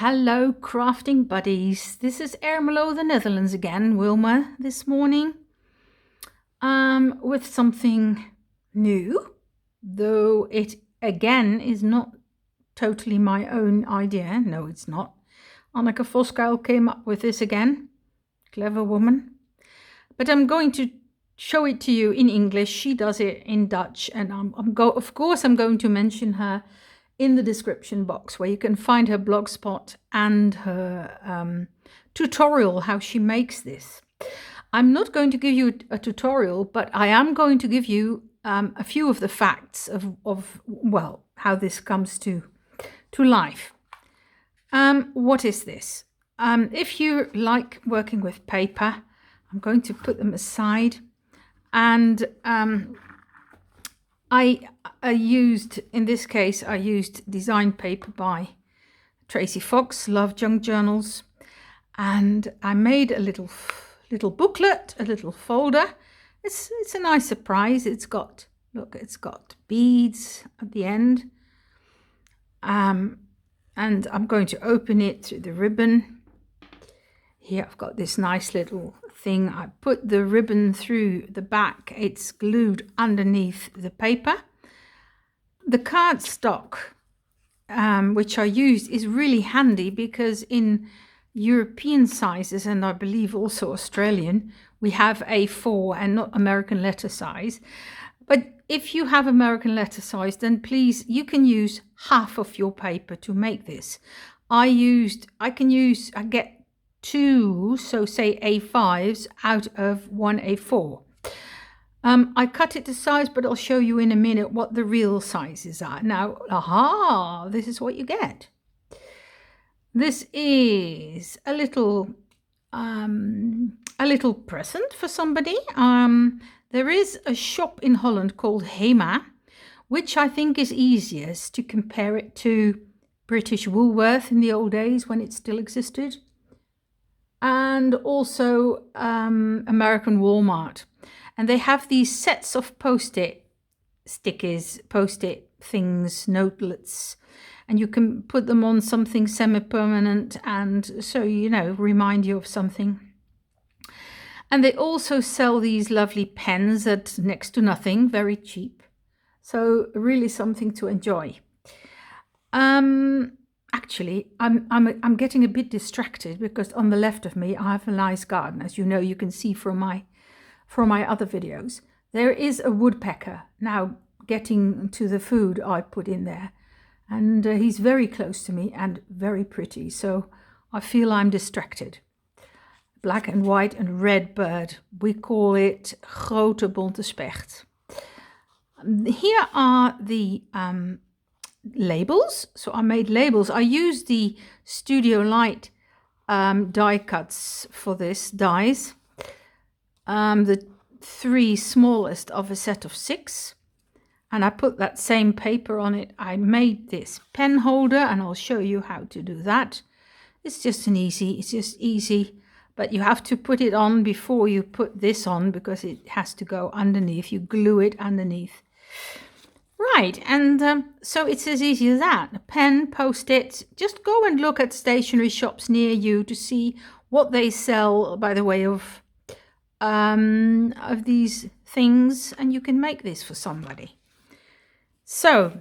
Hello, crafting buddies. This is Ermelo, the Netherlands again, Wilma, this morning, with something new, though it again is not totally my own idea. No, it's not. Anneke Voskuijl came up with this again. Clever woman. But I'm going to show it to you in English. She does it in Dutch, and of course I'm going to mention her in the description box, where you can find her blogspot and her tutorial how she makes this. I'm not going to give you a tutorial, but I am going to give you a few of the facts of how this comes to life. What is this? If you like working with paper, I'm going to put them aside, and I used design paper by Tracy Fox, Love Junk Journals, and I made a little booklet, a little folder. It's a nice surprise. It's got beads at the end, and I'm going to open it through the ribbon. Here I've got this nice little thing. I put the ribbon through the back. It's glued underneath the paper. The cardstock, which I used, is really handy because in European sizes, and I believe also Australian, we have A4 and not American letter size. But if you have American letter size, then please, you can use half of your paper to make this. I get two, so say A5s out of one A4. I cut it to size, but I'll show you in a minute what the real sizes are. Now, this is what you get. This is a little present for somebody. There is a shop in Holland called Hema, which I think is easiest to compare it to British Woolworth in the old days when it still existed, and also American Walmart. And they have these sets of post-it stickers, post-it things, notelets, and you can put them on something semi-permanent, and so, remind you of something. And they also sell these lovely pens at next to nothing, very cheap. So really something to enjoy. Actually, I'm getting a bit distracted because on the left of me I have a nice garden, as you know, you can see from my other videos. There is a woodpecker now getting to the food I put in there, and he's very close to me and very pretty, so I feel I'm distracted. Black and white and red bird. We call it grote bonte specht. Here are the labels. So I made labels. I used the Studio Light die cuts for this, dies. The 3 smallest of a set of 6. And I put that same paper on it. I made this pen holder, and I'll show you how to do that. It's just easy. But you have to put it on before you put this on, because it has to go underneath. You glue it underneath. Right, and so it's as easy as that. A pen, post-it. Just go and look at stationery shops near you to see what they sell by the way of these things, and you can make this for somebody. So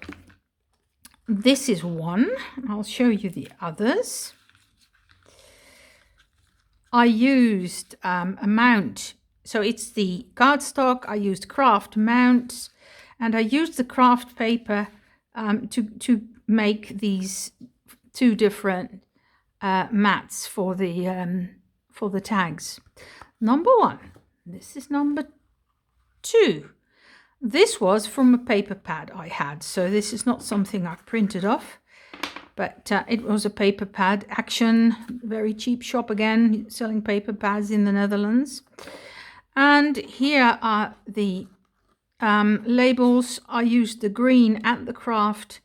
this is one. I'll show you the others. I used a mount, so it's the cardstock. I used craft mounts, and I used the craft paper to make these 2 different mats for the tags. Number 1. This is number 2. This was from a paper pad I had, so this is not something I printed off. But it was a paper pad. Action, very cheap shop again, selling paper pads in the Netherlands. And here are the labels. I used the green and the craft,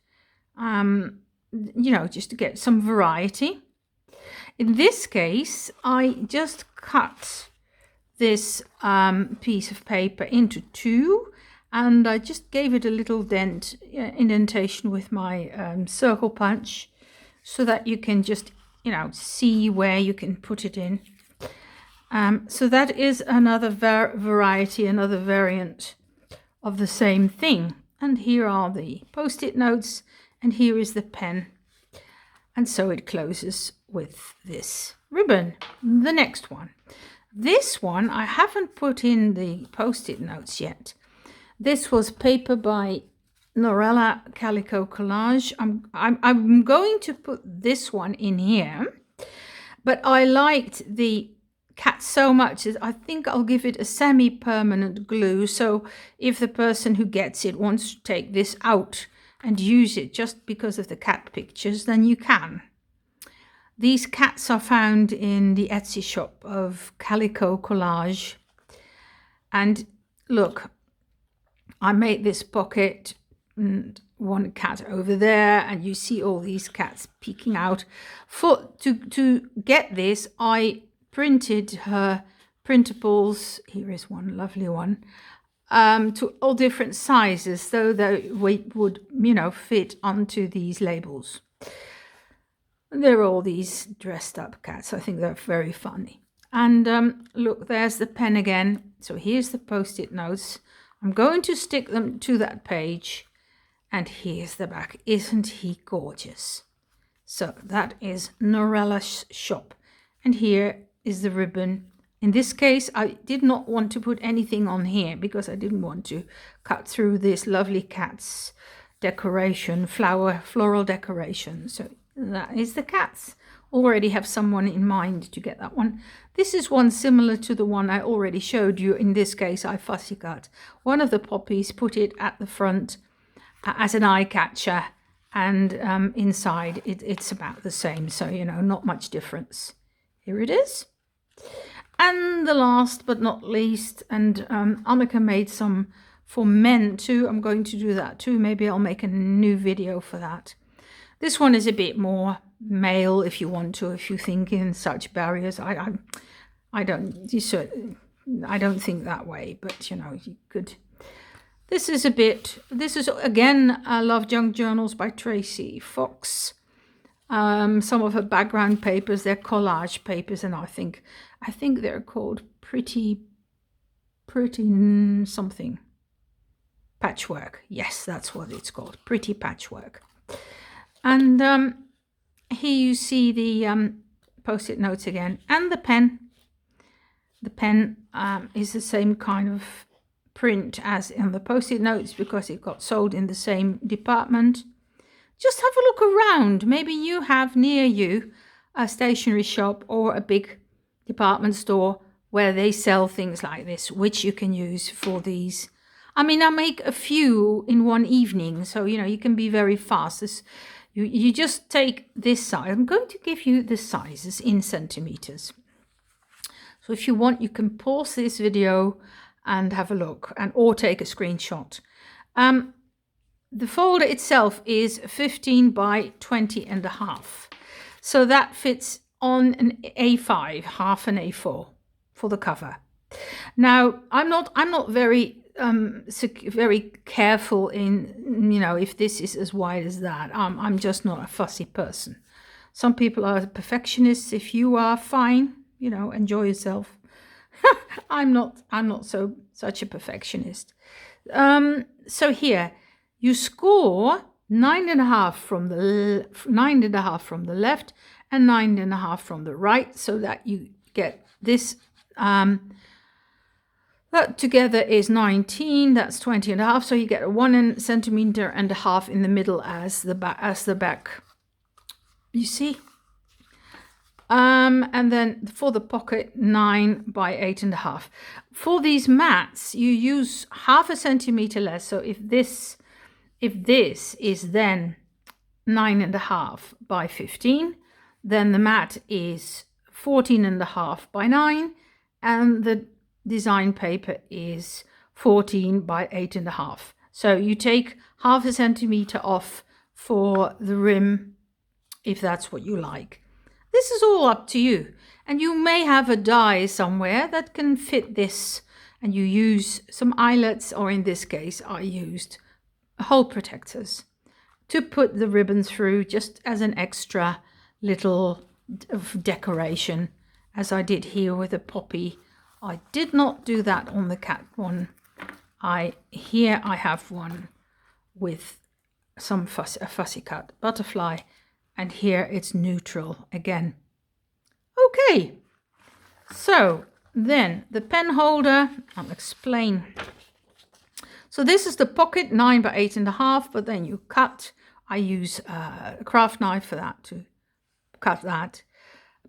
just to get some variety. In this case, I just cut this piece of paper into 2. And I just gave it a little indentation with my circle punch, so that you can just you know, see where you can put it in. So that is another variety, another variant of the same thing. And here are the post-it notes, and here is the pen. And so it closes with this ribbon. The next one. This one, I haven't put in the post-it notes yet. This was paper by Norella Calico Collage. I'm going to put this one in here, but I liked the cat so much I think I'll give it a semi-permanent glue. So if the person who gets it wants to take this out and use it just because of the cat pictures, then you can. These cats are found in the Etsy shop of Calico Collage. And look, I made this pocket and one cat over there, and you see all these cats peeking out. To get this, I printed her printables. Here is one lovely one, to all different sizes, so that weight would, you know, fit onto these labels. And there are all these dressed up cats. I think they're very funny. And look, there's the pen again. So here's the post-it notes. I'm going to stick them to that page. And here's the back. Isn't he gorgeous? So that is Norella's shop. And here is the ribbon. In this case, I did not want to put anything on here because I didn't want to cut through this lovely cat's decoration, floral decoration. So that is the cats. Already have someone in mind to get that one. This is one similar to the one I already showed you. In this case, I fussy cut one of the poppies, put it at the front as an eye catcher, and inside it's about the same. So, you know, not much difference. Here it is. And the last but not least, and Anneke made some for men too. I'm going to do that too. Maybe I'll make a new video for that. This one is a bit more male if you want to, if you think in such barriers. I don't think that way, but you know, you could. This is again Love Junk Journals by Tracy Fox. Some of her background papers, they're collage papers, and I think they're called pretty something. Patchwork. Yes, that's what it's called. Pretty Patchwork. And here you see the post-it notes again, and the pen. The pen is the same kind of print as in the post-it notes because it got sold in the same department. Just have a look around. Maybe you have near you a stationery shop or a big department store where they sell things like this, which you can use for these. I mean, I make a few in one evening, so you know you can be very fast. You just take this size. I'm going to give you the sizes in centimeters. So if you want, you can pause this video and have a look, or take a screenshot. The folder itself is 15 by 20 and a half. So that fits on an A5, half an A4 for the cover. Now, I'm not very very careful in, you know, if this is as wide as that. I'm just not a fussy person. Some people are perfectionists. If you are, fine, you know, enjoy yourself. I'm not such a perfectionist. So here you score 9.5 from the 9.5 from the left and 9.5 from the right, so that you get this. That together is 19. That's 20.5. So you get a 1.5 centimeter in the middle as the back. You see. And then for the pocket, 9 by 8.5. For these mats, you use 0.5 centimeter less. So if this is then 9.5 by 15, then the mat is 14.5 by 9, and the design paper is 14 by 8.5. So you take 0.5 centimeter off for the rim, if that's what you like. This is all up to you, and you may have a die somewhere that can fit this, and you use some eyelets, or in this case I used hole protectors to put the ribbon through, just as an extra little of decoration, as I did here with a poppy. I did not do that on the cat one. Here I have one with some a fussy cut butterfly, and here it's neutral again. Okay, so then the pen holder, I'll explain. So this is the pocket 9 by 8.5, but then you cut. I use a craft knife for that to cut that.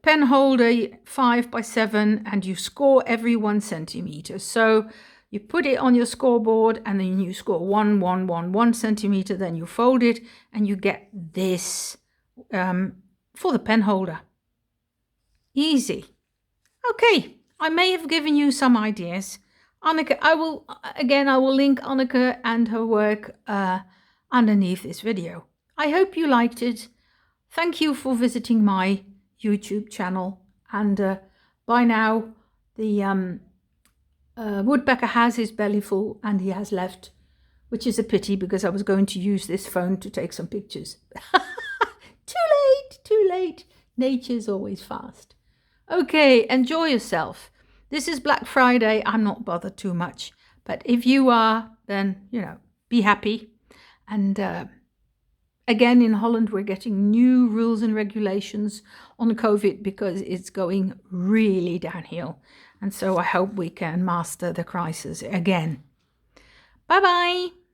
Pen holder 5 by 7, and you score every 1 centimeter. So you put it on your scoreboard and then you score 1 centimeter, then you fold it and you get this for the pen holder. Easy. Okay, I may have given you some ideas. Anneke, I will link Anneke and her work underneath this video. I hope you liked it. Thank you for visiting my YouTube channel, and by now the woodpecker has his belly full and he has left, which is a pity because I was going to use this phone to take some pictures. Too late. Nature's always fast. Okay, enjoy yourself. This is Black Friday. I'm not bothered too much, but if you are, then, be happy. And again, in Holland, we're getting new rules and regulations on COVID because it's going really downhill. And so I hope we can master the crisis again. Bye-bye.